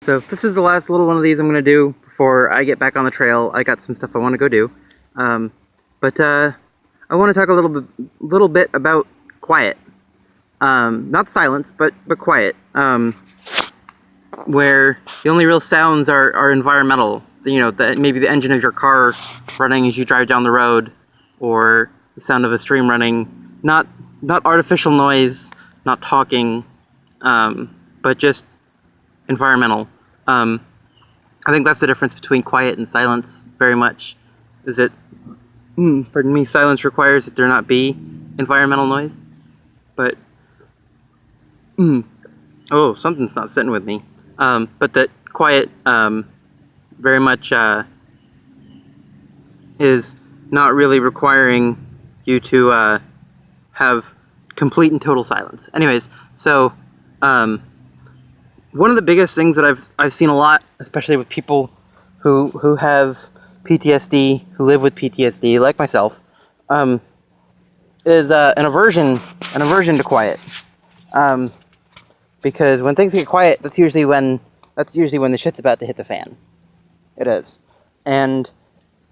So this is the last little one of these I'm going to do before I get back on the trail. I got some stuff I want to go do. But I want to talk a little bit about quiet. Not silence, but quiet. Where the only real sounds are environmental. You know, maybe the engine of your car running as you drive down the road, or the sound of a stream running. Not artificial noise, not talking, but just environmental. I think that's the difference between quiet and silence, very much. Is that, pardon me, silence requires that there not be environmental noise. But, oh, something's not sitting with me. But that quiet very much is not really requiring you to have complete and total silence. Anyways, so one of the biggest things that I've seen a lot, especially with people who have PTSD, who live with PTSD, like myself, is an aversion to quiet. Because when things get quiet, that's usually when the shit's about to hit the fan. It is, and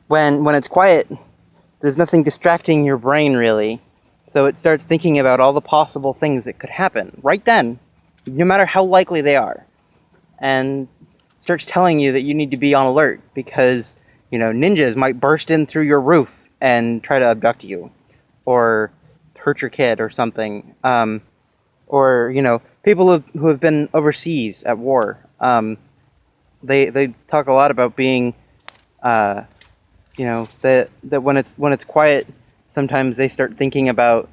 when it's quiet, there's nothing distracting your brain really, so it starts thinking about all the possible things that could happen right then, no matter how likely they are, and starts telling you that you need to be on alert because, you know, ninjas might burst in through your roof and try to abduct you, or hurt your kid or something, or, you know, people who have been overseas at war, they talk a lot about being, you know, that when it's quiet, sometimes they start thinking about,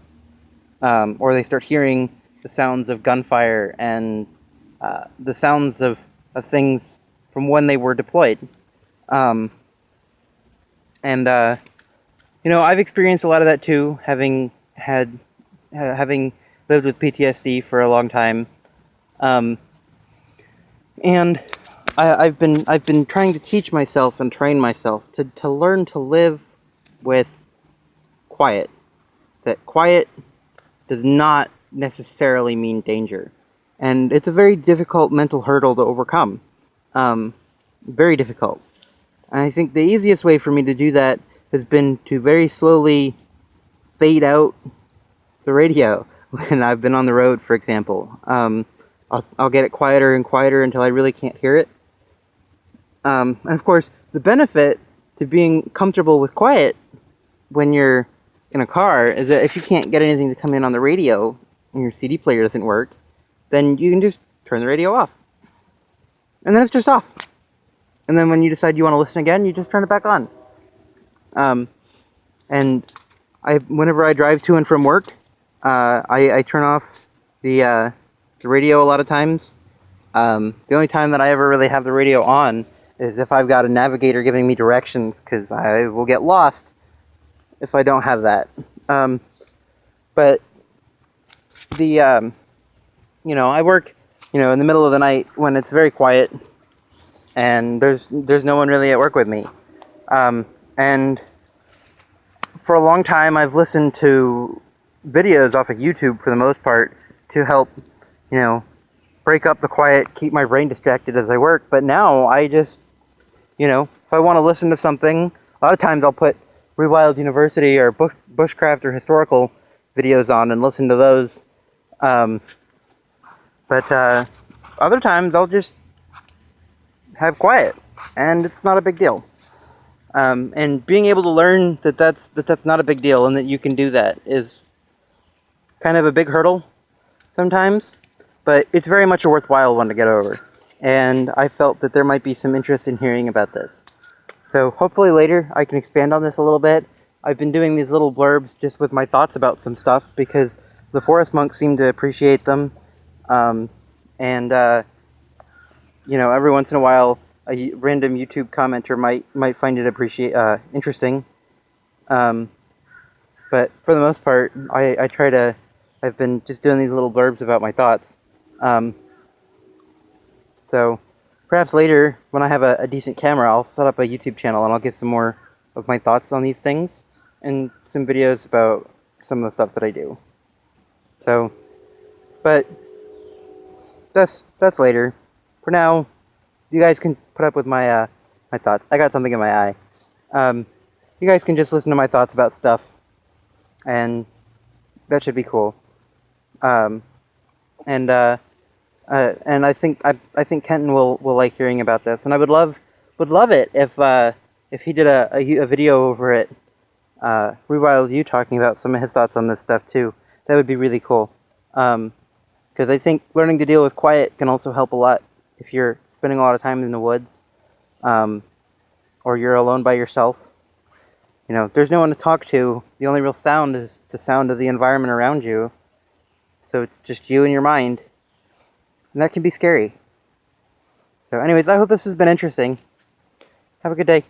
or they start hearing the sounds of gunfire and the sounds of things from when they were deployed. And you know, I've experienced a lot of that too, having lived with PTSD for a long time. And I've been trying to teach myself and train myself to learn to live with quiet. That quiet does not necessarily mean danger. And it's a very difficult mental hurdle to overcome. Very difficult. And I think the easiest way for me to do that has been to very slowly fade out the radio when I've been on the road, for example. I'll get it quieter and quieter until I really can't hear it. And of course, the benefit to being comfortable with quiet when you're in a car is that if you can't get anything to come in on the radio and your CD player doesn't work, then you can just turn the radio off. And then it's just off. And then when you decide you want to listen again, you just turn it back on. And whenever I drive to and from work, I turn off the radio a lot of times. The only time that I ever really have the radio on is if I've got a navigator giving me directions, because I will get lost if I don't have that. But the you know, I work, you know, in the middle of the night when it's very quiet and there's no one really at work with me. And for a long time I've listened to videos off of YouTube for the most part to help, you know, break up the quiet, keep my brain distracted as I work. But now I just, you know, if I want to listen to something, a lot of times I'll put Rewild University or bushcraft or historical videos on and listen to those. But other times I'll just have quiet, and it's not a big deal. And being able to learn that that's not a big deal and that you can do that is kind of a big hurdle sometimes, but it's very much a worthwhile one to get over. And I felt that there might be some interest in hearing about this. So hopefully later I can expand on this a little bit. I've been doing these little blurbs just with my thoughts about some stuff because the forest monks seem to appreciate them. You know, every once in a while a random YouTube commenter might find it interesting. But for the most part, I've been just doing these little blurbs about my thoughts. So perhaps later, when I have a decent camera, I'll set up a YouTube channel and I'll give some more of my thoughts on these things and some videos about some of the stuff that I do. So, but that's later. For now, you guys can put up with my my thoughts. I got something in my eye. You guys can just listen to my thoughts about stuff, and that should be cool. Um, and I think Kenton will like hearing about this, and I would love it if he did a video over it, Rewild you talking about some of his thoughts on this stuff too. That would be really cool. Because I think learning to deal with quiet can also help a lot if you're spending a lot of time in the woods, or you're alone by yourself. You know, there's no one to talk to. The only real sound is the sound of the environment around you. So it's just you and your mind. And that can be scary. So anyways, I hope this has been interesting. Have a good day.